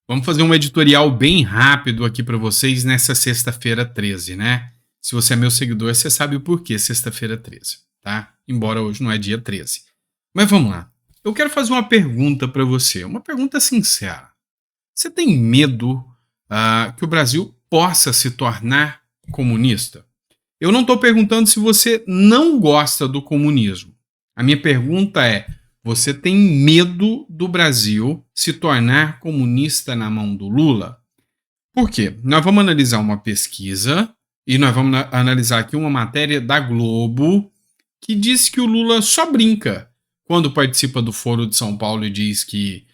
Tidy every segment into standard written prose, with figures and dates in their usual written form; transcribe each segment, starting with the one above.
Vamos fazer um editorial bem rápido aqui para vocês nessa sexta-feira 13, né? Se você é meu seguidor, você sabe o porquê sexta-feira 13, tá? Embora hoje não é dia 13. Mas vamos lá. Eu quero fazer uma pergunta para você, uma pergunta sincera. Você tem medo que o Brasil possa se tornar comunista? Eu não estou perguntando se você não gosta do comunismo. A minha pergunta é: você tem medo do Brasil se tornar comunista na mão do Lula? Por quê? Nós vamos analisar uma pesquisa e nós vamos analisar aqui uma matéria da Globo que diz que o Lula só brinca quando participa do Foro de São Paulo e diz que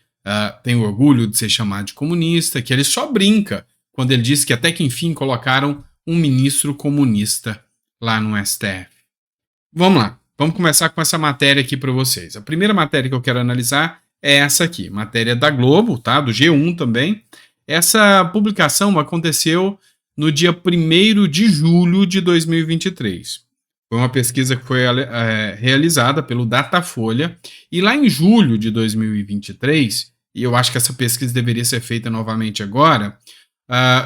tem orgulho de ser chamado de comunista, que ele só brinca quando ele diz que até que enfim colocaram um ministro comunista lá no STF. Vamos lá. Vamos começar com essa matéria aqui para vocês. A primeira matéria que eu quero analisar é essa aqui, matéria da Globo, tá? Do G1 também. Essa publicação aconteceu no dia 1º de julho de 2023. Foi uma pesquisa que foi realizada pelo Datafolha, e lá em julho de 2023, e eu acho que essa pesquisa deveria ser feita novamente agora,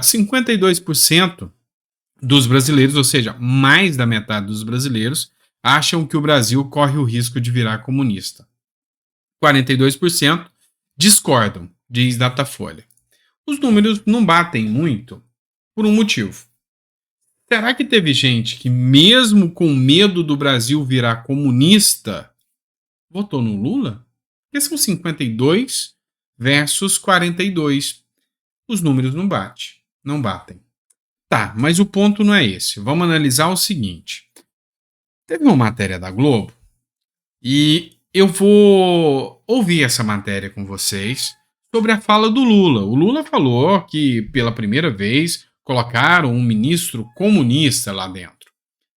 52% dos brasileiros, ou seja, mais da metade dos brasileiros, acham que o Brasil corre o risco de virar comunista. 42% discordam, diz Datafolha. Os números não batem muito por um motivo. Será que teve gente que, mesmo com medo do Brasil virar comunista, votou no Lula? Porque são 52 versus 42. Os números não batem. Tá, mas o ponto não é esse. Vamos analisar o seguinte. Teve uma matéria da Globo e eu vou ouvir essa matéria com vocês sobre a fala do Lula. O Lula falou que pela primeira vez colocaram um ministro comunista lá dentro.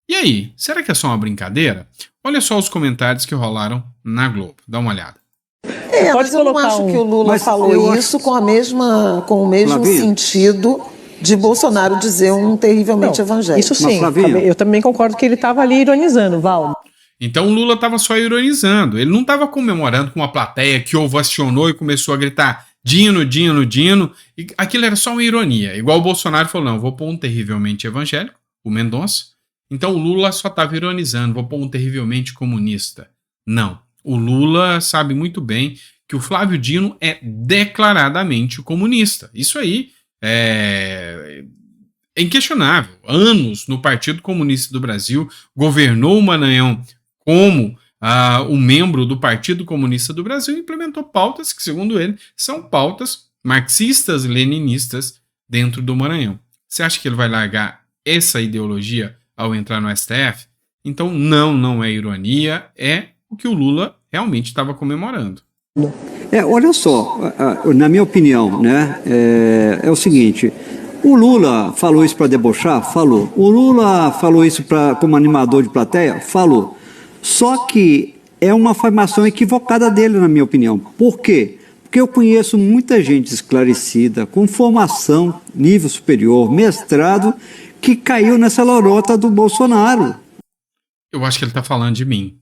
E aí, será que é só uma brincadeira? Olha só os comentários que rolaram na Globo. Dá uma olhada. Mas eu não acho que o Lula falou isso com o mesmo sentido de Bolsonaro dizer um terrivelmente evangélico. Isso sim, eu também concordo que ele estava ali ironizando, Val. Então o Lula estava só ironizando, ele não estava comemorando com uma plateia que ovacionou e começou a gritar Dino, Dino, Dino, e aquilo era só uma ironia, igual o Bolsonaro falou, não, vou pôr um terrivelmente evangélico, o Mendonça, então o Lula só estava ironizando, vou pôr um terrivelmente comunista. Não, o Lula sabe muito bem que o Flávio Dino é declaradamente comunista, isso aí é inquestionável. Anos no Partido Comunista do Brasil, governou o Maranhão como um membro do Partido Comunista do Brasil e implementou pautas que, segundo ele, são pautas marxistas e leninistas dentro do Maranhão. Você acha que ele vai largar essa ideologia ao entrar no STF? Então não é ironia, é o que o Lula realmente estava comemorando. Olha só, na minha opinião, né, é o seguinte, o Lula falou isso para debochar? Falou. O Lula falou isso como animador de plateia? Falou. Só que é uma afirmação equivocada dele, na minha opinião. Por quê? Porque eu conheço muita gente esclarecida, com formação, nível superior, mestrado, que caiu nessa lorota do Bolsonaro. Eu acho que ele está falando de mim.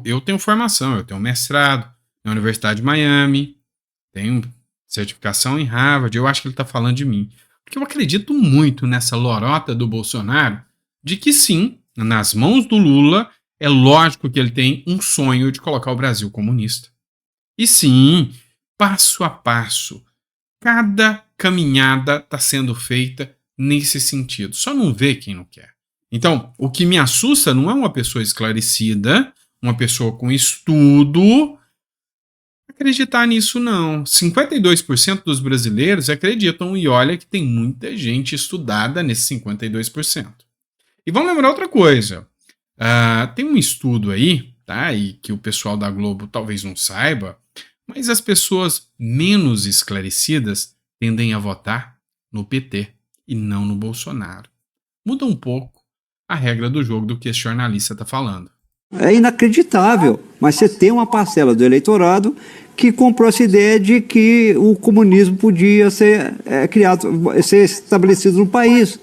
Eu tenho formação, eu tenho mestrado na Universidade de Miami, tenho certificação em Harvard, eu acho que ele está falando de mim. Porque eu acredito muito nessa lorota do Bolsonaro de que sim, nas mãos do Lula, é lógico que ele tem um sonho de colocar o Brasil comunista. E sim, passo a passo, cada caminhada está sendo feita nesse sentido. Só não vê quem não quer. Então, o que me assusta não é uma pessoa esclarecida, uma pessoa com estudo, acreditar nisso não. 52% dos brasileiros acreditam, e olha que tem muita gente estudada nesses 52%. E vamos lembrar outra coisa. Tem um estudo aí, tá? E que o pessoal da Globo talvez não saiba, mas as pessoas menos esclarecidas tendem a votar no PT e não no Bolsonaro. Muda um pouco a regra do jogo do que esse jornalista está falando. É inacreditável, mas você tem uma parcela do eleitorado que comprou essa ideia de que o comunismo podia ser ser estabelecido no país.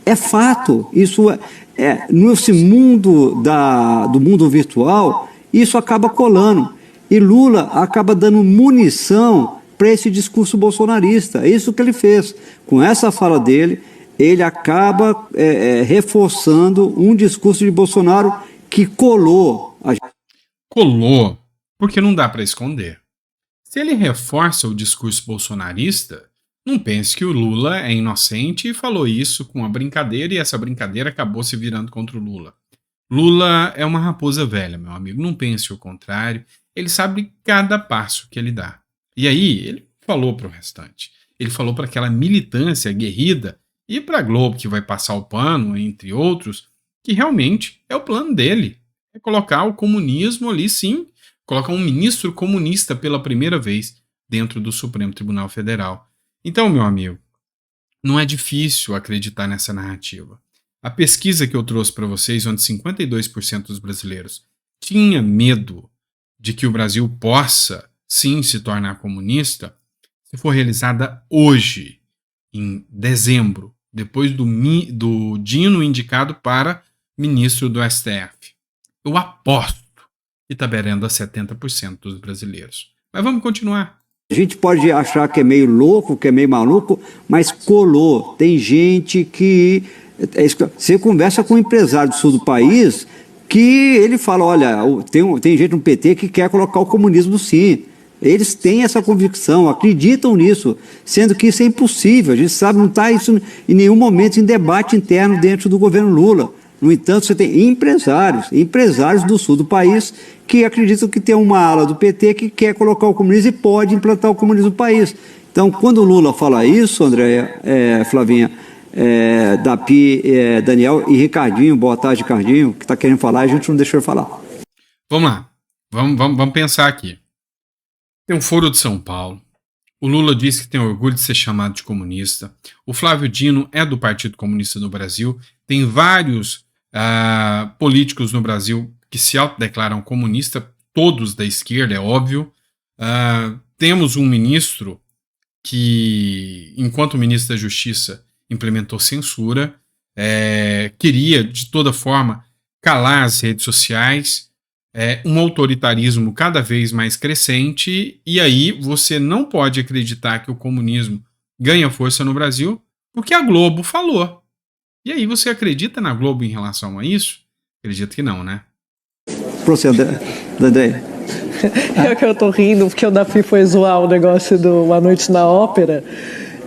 É fato, isso nesse mundo do mundo virtual, isso acaba colando. E Lula acaba dando munição para esse discurso bolsonarista. É isso que ele fez. Com essa fala dele, ele acaba reforçando um discurso de Bolsonaro que colou. Colou, porque não dá para esconder. Se ele reforça o discurso bolsonarista, não pense que o Lula é inocente e falou isso com uma brincadeira e essa brincadeira acabou se virando contra o Lula. Lula é uma raposa velha, meu amigo, não pense o contrário. Ele sabe cada passo que ele dá. E aí, ele falou para o restante. Ele falou para aquela militância aguerrida e para a Globo, que vai passar o pano, entre outros, que realmente é o plano dele. É colocar o comunismo ali, sim, colocar um ministro comunista pela primeira vez dentro do Supremo Tribunal Federal. Então, meu amigo, não é difícil acreditar nessa narrativa. A pesquisa que eu trouxe para vocês, onde 52% dos brasileiros tinha medo de que o Brasil possa, sim, se tornar comunista, se for realizada hoje, em dezembro, depois do Dino indicado para ministro do STF. Eu aposto que está beirando a 70% dos brasileiros. Mas vamos continuar. A gente pode achar que é meio louco, que é meio maluco, mas colou. Tem gente que... Você conversa com um empresário do sul do país que ele fala, olha, tem gente no PT que quer colocar o comunismo sim. Eles têm essa convicção, acreditam nisso, sendo que isso é impossível. A gente sabe, não está isso em nenhum momento em debate interno dentro do governo Lula. No entanto, você tem empresários do sul do país que acreditam que tem uma ala do PT que quer colocar o comunismo e pode implantar o comunismo no país. Então, quando o Lula fala isso, Andréia, Flavinha, Dapi, Daniel e Ricardinho, boa tarde, Ricardinho, que está querendo falar, a gente não deixou ele falar. Vamos lá, vamos pensar aqui. Tem um foro de São Paulo. O Lula disse que tem orgulho de ser chamado de comunista. O Flávio Dino é do Partido Comunista no Brasil. Tem vários políticos no Brasil que se autodeclaram comunista, todos da esquerda, é óbvio. Temos um ministro que, enquanto ministro da Justiça, implementou censura, queria, de toda forma, calar as redes sociais, um autoritarismo cada vez mais crescente, e aí você não pode acreditar que o comunismo ganha força no Brasil, porque a Globo falou. E aí você acredita na Globo em relação a isso? Acredito que não, né? Proceda, André. Eu tô rindo, porque o Dafi foi zoar o negócio do Uma Noite na Ópera,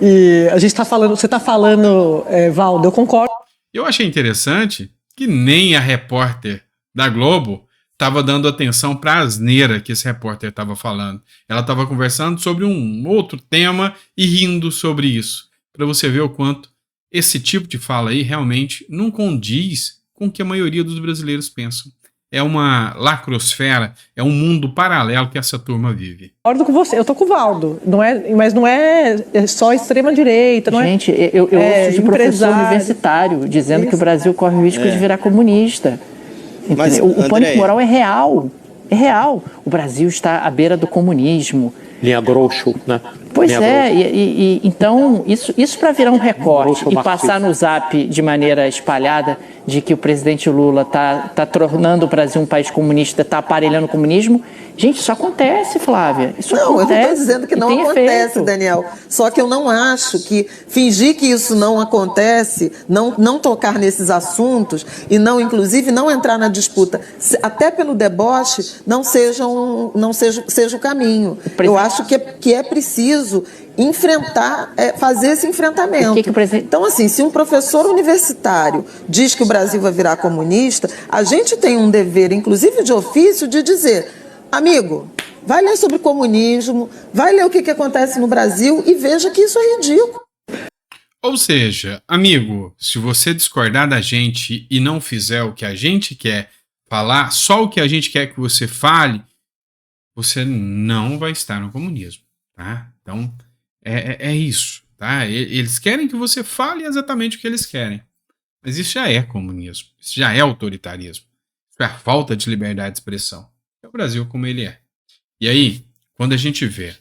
e a gente tá falando, você tá falando, Valdo, eu concordo. Eu achei interessante que nem a repórter da Globo estava dando atenção para a asneira que esse repórter estava falando. Ela estava conversando sobre um outro tema e rindo sobre isso. Para você ver o quanto esse tipo de fala aí realmente não condiz com o que a maioria dos brasileiros pensam. É uma lacrosfera, é um mundo paralelo que essa turma vive. Concordo com você, eu tô com o Valdo, mas não é só extrema-direita. Gente, eu ouço de professor universitário dizendo que o Brasil corre o risco de virar comunista. Mas, o pânico moral é real. É real. O Brasil está à beira do comunismo. Linha grosso, né? Pois então, isso para virar um recorte e passar no Zap de maneira espalhada de que o presidente Lula tá tornando o Brasil um país comunista, tá aparelhando o comunismo. Gente, isso acontece, Flávia. Isso acontece. Eu não estou dizendo que não acontece, Daniel. Só que eu não acho que fingir que isso não acontece, não tocar nesses assuntos e não, inclusive, não entrar na disputa, até pelo deboche, não seja o caminho. Eu acho que é preciso enfrentar, fazer esse enfrentamento. Então, assim, se um professor universitário diz que o Brasil vai virar comunista, a gente tem um dever, inclusive de ofício, de dizer: amigo, vai ler sobre comunismo, vai ler o que acontece no Brasil e veja que isso é ridículo. Ou seja, amigo, se você discordar da gente e não fizer o que a gente quer falar, só o que a gente quer que você fale, você não vai estar no comunismo, tá? Então, é isso, tá? Eles querem que você fale exatamente o que eles querem. Mas isso já é comunismo, isso já é autoritarismo, isso é a falta de liberdade de expressão. É o Brasil como ele é. E aí, quando a gente vê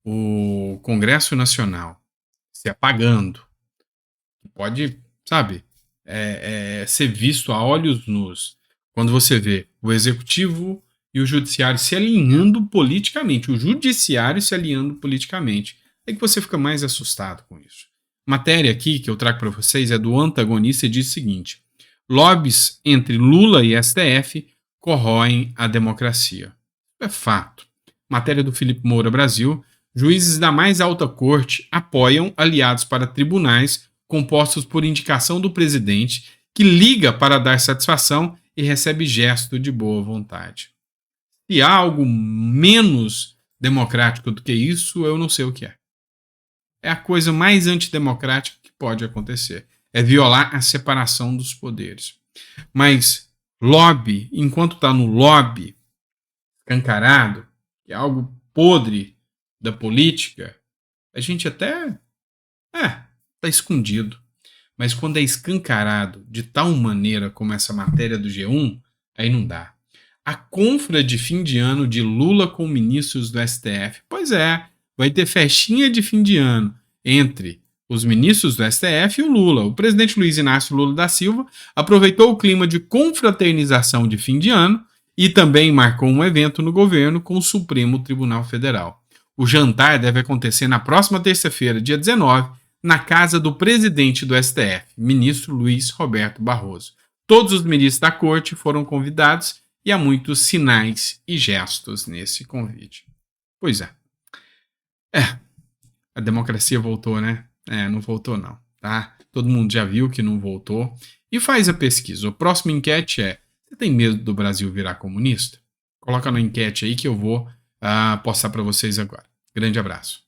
o Congresso Nacional se apagando, pode, sabe, ser visto a olhos nus, quando você vê o Executivo e o judiciário se alinhando politicamente. O judiciário se alinhando politicamente. É que você fica mais assustado com isso. Matéria aqui que eu trago para vocês é do Antagonista e diz o seguinte: lobbies entre Lula e STF corroem a democracia. É fato. Matéria do Felipe Moura Brasil. Juízes da mais alta corte apoiam aliados para tribunais compostos por indicação do presidente, que liga para dar satisfação e recebe gesto de boa vontade. Se há algo menos democrático do que isso, eu não sei o que é. É a coisa mais antidemocrática que pode acontecer. É violar a separação dos poderes. Mas lobby, enquanto está no lobby escancarado, que é algo podre da política, a gente até está escondido. Mas quando é escancarado de tal maneira como essa matéria do G1, aí não dá. A confra de fim de ano de Lula com ministros do STF. Pois é, vai ter festinha de fim de ano entre os ministros do STF e o Lula. O presidente Luiz Inácio Lula da Silva aproveitou o clima de confraternização de fim de ano e também marcou um evento no governo com o Supremo Tribunal Federal. O jantar deve acontecer na próxima terça-feira, dia 19, na casa do presidente do STF, ministro Luiz Roberto Barroso. Todos os ministros da corte foram convidados e há muitos sinais e gestos nesse convite. Pois é. A democracia voltou, né? Não voltou não, tá? Todo mundo já viu que não voltou. E faz a pesquisa. A próxima enquete é: você tem medo do Brasil virar comunista? Coloca na enquete aí que eu vou postar para vocês agora. Grande abraço.